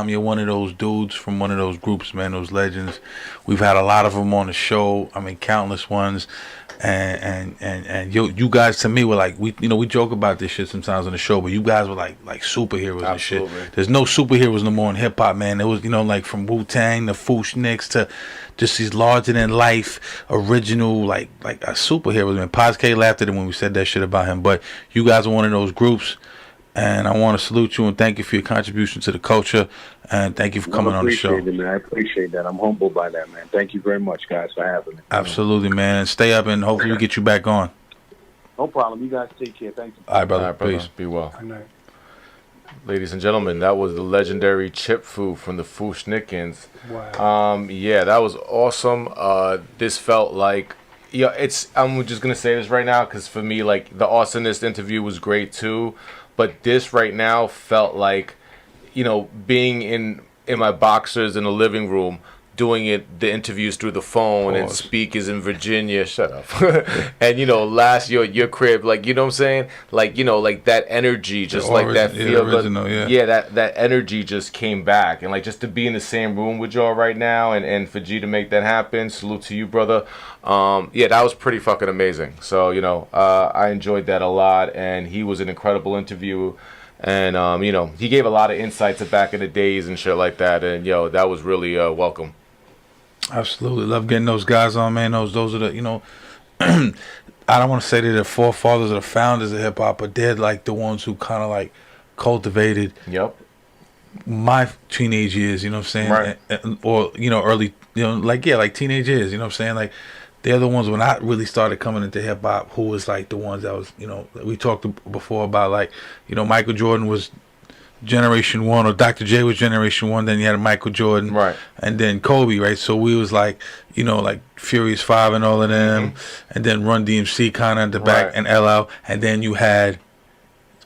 You're one of those dudes from one of those groups, man. Those legends. We've had a lot of them on the show. I mean, countless ones. And you guys to me were like we joke about this shit sometimes on the show, but you guys were like superheroes. Absolutely. And shit. There's no superheroes no more in hip hop, man. There was like from Wu-Tang to Fu-Schnicks to just these larger than life original like a superhero. I mean, Paz K laughed at him when we said that shit about him, but you guys are one of those groups. And I want to salute you and thank you for your contribution to the culture, and thank you for coming on the show. It, man. I appreciate that. I'm humbled by that, man. Thank you very much, guys, for having me. Absolutely, man. And stay up, and hopefully we get you back on. No problem. You guys take care. Thank you. All right, brother. All right, brother. Peace. Be well. Good night. Ladies and gentlemen, that was the legendary Chip Fu from the Fu-Schnickens. Wow. Yeah, that was awesome. This felt like, I'm just gonna say this right now because for me, like the Awesomeness interview was great too. But this right now felt like, being in my boxers in the living room, doing the interviews through the phone and speakers in Virginia. Shut up. And last your crib, like you know what I'm saying, like like that energy, just like that feel. That energy just came back, and like just to be in the same room with y'all right now, and for G to make that happen. Salute to you, brother. That was pretty fucking amazing. So I enjoyed that a lot, and he was an incredible interview. And he gave a lot of insights of back in the days and shit like that, and that was really welcome. Absolutely, love getting those guys on, man. Those are the I don't want to say they're the forefathers or the founders of hip hop, but they're like the ones who kind of like cultivated. Yep. My teenage years, you know what I'm saying, right. Or early, like teenage years, you know what I'm saying, like. They're the ones when I really started coming into hip hop, who was like the ones that was, we talked before about like, Michael Jordan was Generation 1 or Dr. J was Generation 1, then you had Michael Jordan, right, and then Kobe, right? So we was like, like Furious 5 and all of them, and then Run DMC kind of at the back, and LL, and then you had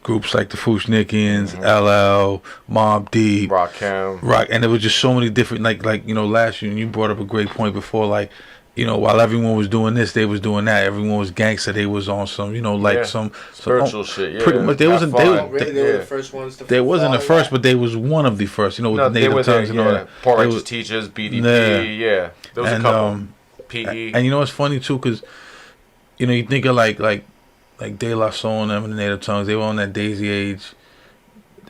groups like the Fu-Schnickens, LL, Mobb Deep, Rakim, and there was just so many different, like last year, and you brought up a great point before, like, while everyone was doing this, they was doing that. Everyone was gangster. They was on some, some spiritual shit. Yeah, pretty much. They were the first ones. They wasn't the first, but they was one of the first. With the native tongues and all that. Poor Righteous Teachers, BDP. Yeah, there was a couple. PE. And it's funny too, cause you think of like De La Soul and them and the native tongues. They were on that Daisy Age,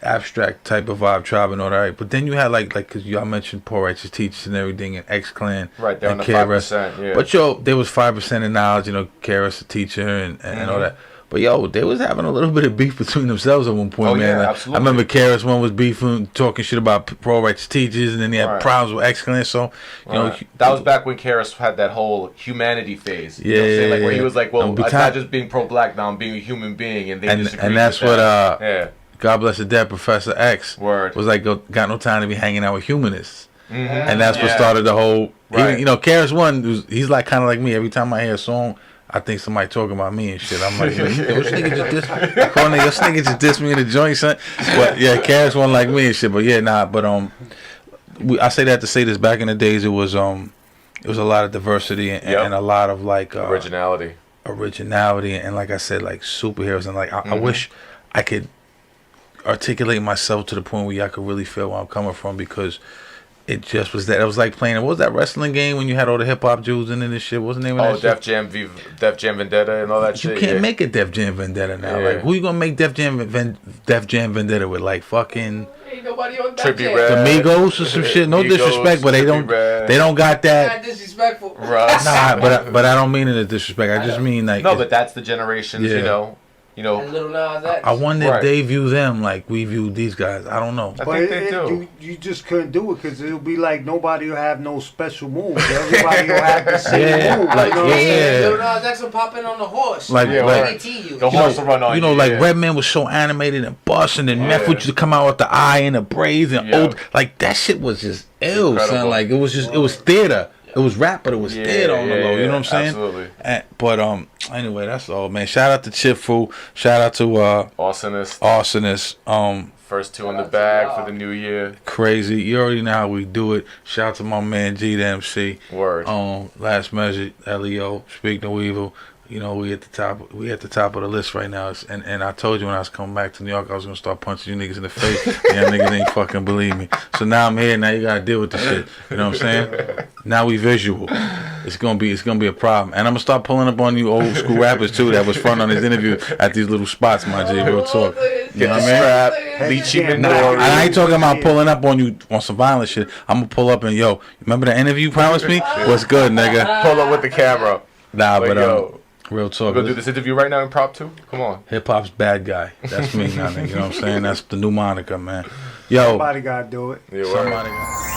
abstract type of vibe, tribe and all that, right? But then you had like because y'all mentioned Poor Righteous Teachers and everything, and X-Clan, right? They're on the 5%, yeah. But there was 5% in knowledge, KRS the teacher and all that. But they was having a little bit of beef between themselves at one point, man. Yeah, like, absolutely. I remember KRS One was beefing, talking shit about Poor Righteous Teachers, and then they had problems with X-Clan. So that was back when KRS had that whole humanity phase. Yeah, like where he was like, well, I'm not just being pro-black now, I'm being a human being, and they disagreed. And that's with what yeah. God bless the dead, Professor X was like, got no time to be hanging out with humanists. And that's what started the whole, KRS One, he's like kind of like me. Every time I hear a song, I think somebody talking about me and shit. I'm like, this nigga just dissed me in the joint, son. But yeah, KRS One like me and shit. But I say that to say this. Back in the days, it was a lot of diversity and a lot of like originality, and like I said, like superheroes, and like I wish I could articulate myself to the point where y'all could really feel where I'm coming from, because it just was that. It was like playing, what was that wrestling game when you had all the hip hop Jews in it and shit? What's the name of that shit? Def Jam Vendetta and all that shit. You can't make a Def Jam Vendetta now. Like, who you gonna make Def Jam Vendetta with? Like fucking Ain't nobody on Trippie Redd, the Migos or some shit. No disrespect, but they don't got that. Not disrespectful. Nah, but I don't mean it as disrespect. I just mean like but that's the generations, And Lil Nas X. I wonder if they view them like we view these guys. I don't know. I think they do. You just couldn't do it because it'll be like nobody will have no special moves. Everybody will have the same move. Like, Lil Nas X will pop in on the horse. Like, the horse will run on you. Like Redman was so animated and busting, and Meth would just come out with the eye and the braids and old. Like that shit was just ill, son. Like it was theater. It was rap, but it was theater on the low. You know what I'm saying? Absolutely. But anyway, that's all, man. Shout out to Chip Fu. Shout out to Awesomeness. First two in the bag for the new year. Crazy. You already know how we do it. Shout out to my man G the MC. Word. Last Measure, LEO, Speak No Evil. you know, we at the top. We at the top of the list right now. And I told you when I was coming back to New York, I was gonna start punching you niggas in the face. Y'all niggas ain't fucking believe me. So now I'm here. Now you gotta deal with the shit. You know what I'm saying? Now we visual. It's gonna be a problem. And I'm gonna start pulling up on you old school rappers too that was front on this interview at these little spots, my G. Real talk. You know what I mean? Leech him and Nah, Nori. I ain't talking about pulling up on you on some violent shit. I'm gonna pull up and yo, remember the interview you promised me? What's good, nigga? Pull up with the camera. Nah, but yo, real talk. we're gonna do this interview right now in prop 2? Come on. Hip hop's bad guy. That's me now, nigga. You know what I'm saying? That's the new moniker, man. Yo, Somebody gotta do it. Yeah, somebody.